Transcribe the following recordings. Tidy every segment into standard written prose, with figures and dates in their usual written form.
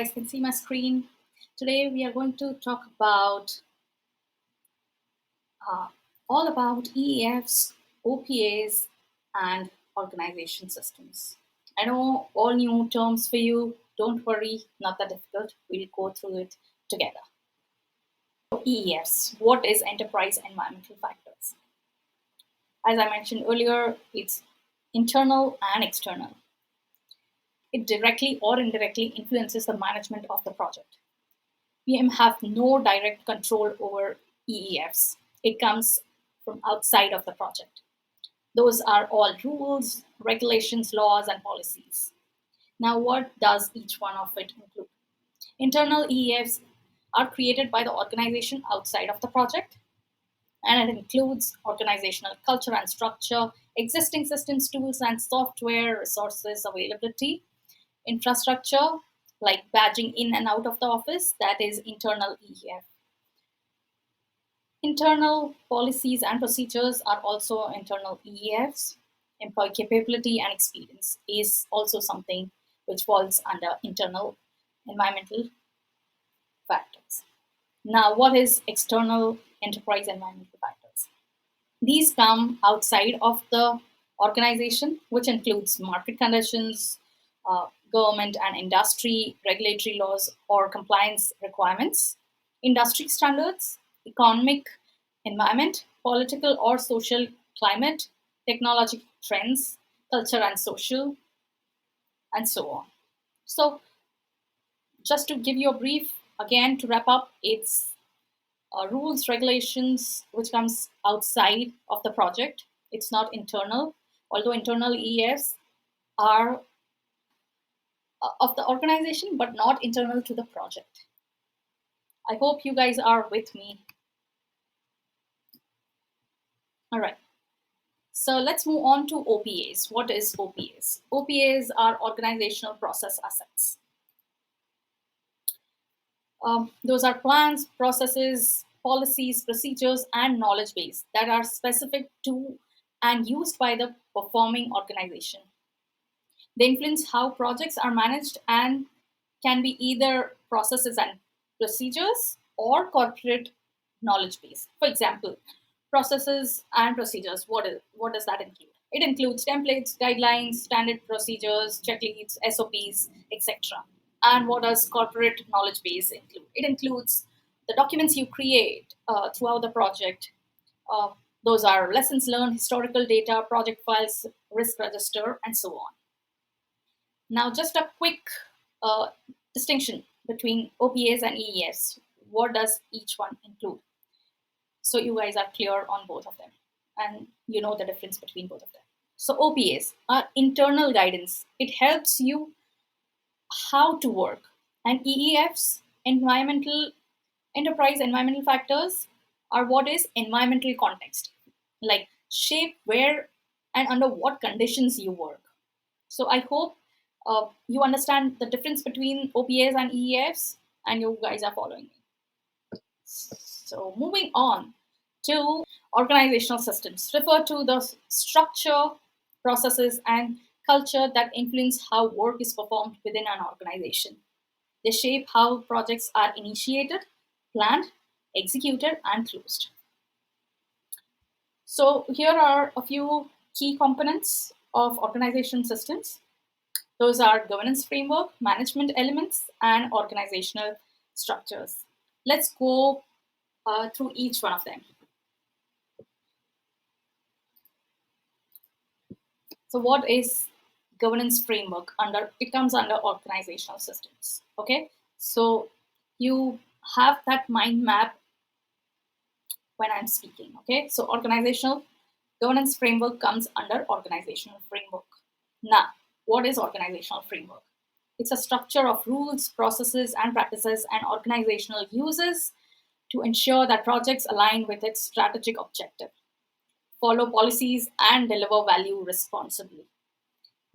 guys can see my screen. Today we are going to talk about uh, all about EEFs, OPAs, and organization systems. I know all new terms for you. Don't worry, not that difficult. We'll go through it together. EEFs, what is enterprise environmental factors? As I mentioned earlier, it's internal and external. It directly or indirectly influences the management of the project. PM have no direct control over EEFs. It comes from outside of the project. Those are all rules, regulations, laws, and policies. Now, what does each one of it include? Internal EEFs are created by the organization outside of the project, and it includes organizational culture and structure, existing systems, tools, and software, resources, availability, infrastructure, like badging in and out of the office, that is internal EEF. Internal policies and procedures are also internal EEFs. Employee capability and experience is also something which falls under internal environmental factors. Now, what is external enterprise environmental factors? These come outside of the organization, which includes market conditions, government and industry regulatory laws or compliance requirements, industry standards, economic environment, political or social climate, technology trends, culture and social, and so on. So, just to give you a brief, again, to wrap up, it's rules, regulations, which comes outside of the project. It's not internal, although internal EEFs are of the organization, but not internal to the project. I hope you guys are with me. All right. So let's move on to OPAs. What is OPAs? OPAs are organizational process assets. Those are plans, processes, policies, procedures, and knowledge base that are specific to and used by the performing organization. They influence how projects are managed and can be either processes and procedures or corporate knowledge base. For example, processes and procedures, what does that include? It includes templates, guidelines, standard procedures, checklists, SOPs, etc. And what does corporate knowledge base include? It includes the documents you create throughout the project. Uh, those are lessons learned, historical data, project files, risk register, and so on. Now, just a quick uh, distinction between OPAs and EEFs. What does each one include? So you guys are clear on both of them, and you know the difference between both of them. So OPAs are internal guidance. It helps you how to work, and EEFs, enterprise environmental factors, are what is environmental context, like shape where and under what conditions you work. So I hope you understand the difference between OPAs and EEFs, and you guys are following me. So moving on to organizational systems, refer to the structure, processes, and culture that influence how work is performed within an organization. They shape how projects are initiated, planned, executed, and closed. So here are a few key components of organization systems. Those are governance framework, management elements, and organizational structures. Let's go through each one of them. So what is governance framework? It comes under organizational systems. Okay, so you have that mind map when I'm speaking. Okay, so organizational governance framework comes under organizational framework. Now, what is organizational framework? It's a structure of rules, processes, and practices and organizational uses to ensure that projects align with its strategic objective, follow policies, and deliver value responsibly.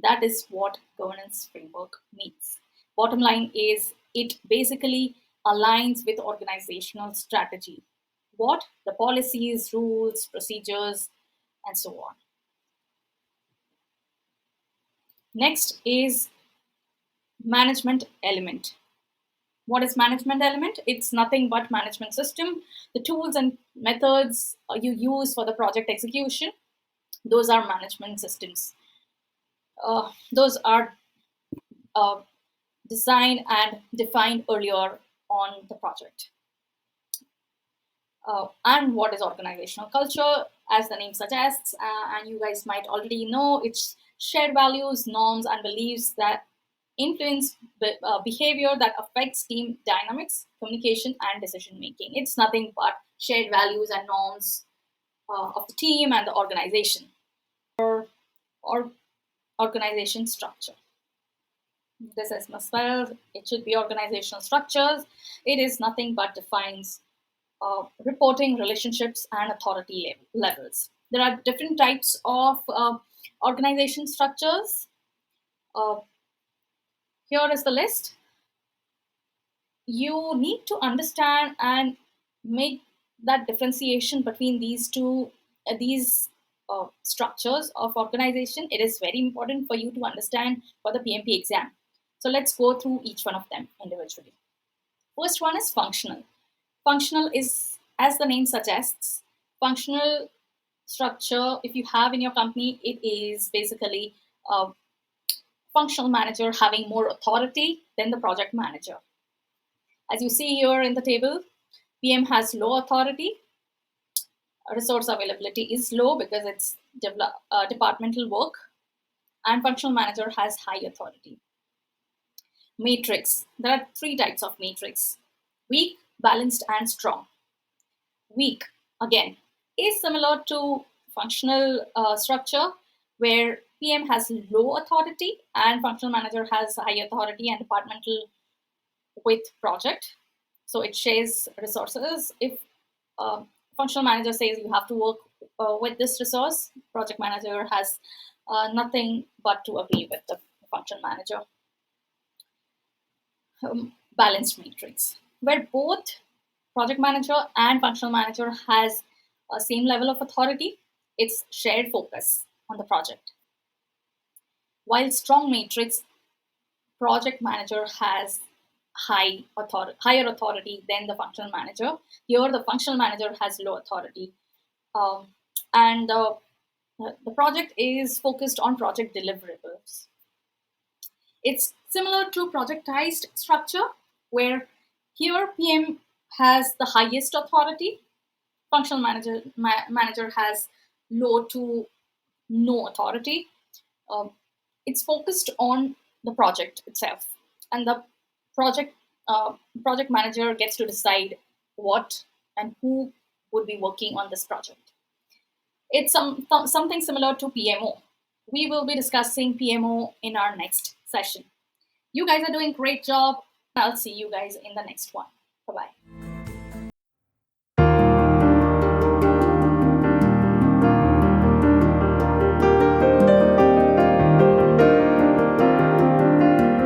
That is what governance framework means. Bottom line is it basically aligns with organizational strategy. What? The policies, rules, procedures, and so on. Next is management element. What is management element? It's nothing but management system. The tools and methods you use for the project execution, those are management systems. Those are uh, designed and defined earlier on the project. And what is organizational culture? As the name suggests, and you guys might already know, it's shared values, norms, and beliefs that influence behavior that affects team dynamics, communication, and decision making. It's nothing but shared values and norms of the team and the organization, or organization structure. This is misspelled. It should be organizational structures. It is nothing but defines reporting relationships and authority levels. There are different types of organization structures. Uh, Here is the list. You need to understand and make that differentiation between these structures of organization. It is very important for you to understand for the PMP exam. So let's go through each one of them individually. First one is functional. Functional is, as the name suggests, functional structure. If you have in your company, it is basically a functional manager having more authority than the project manager. As you see here in the table, PM has low authority. Resource availability is low because it's departmental work, and functional manager has high authority. Matrix. There are three types of matrix: weak, balanced, and strong. Weak, again, is similar to functional structure, where PM has low authority and functional manager has high authority and departmental with project. So it shares resources. If uh, functional manager says you have to work with this resource, project manager has nothing but to agree with the function manager. Balanced matrix, where both project manager and functional manager has a same level of authority. It's shared focus on the project. While strong matrix, project manager has higher authority than the functional manager. Here, the functional manager has low authority, um, and the project is focused on project deliverables. It's similar to projectized structure, where here PM has the highest authority, functional manager has low to no authority. Um, it's focused on the project itself, and the project uh, project manager gets to decide what and who would be working on this project. It's something similar to PMO. We will be discussing PMO in our next session. You guys are doing great job. I'll see you guys in the next one. Bye bye.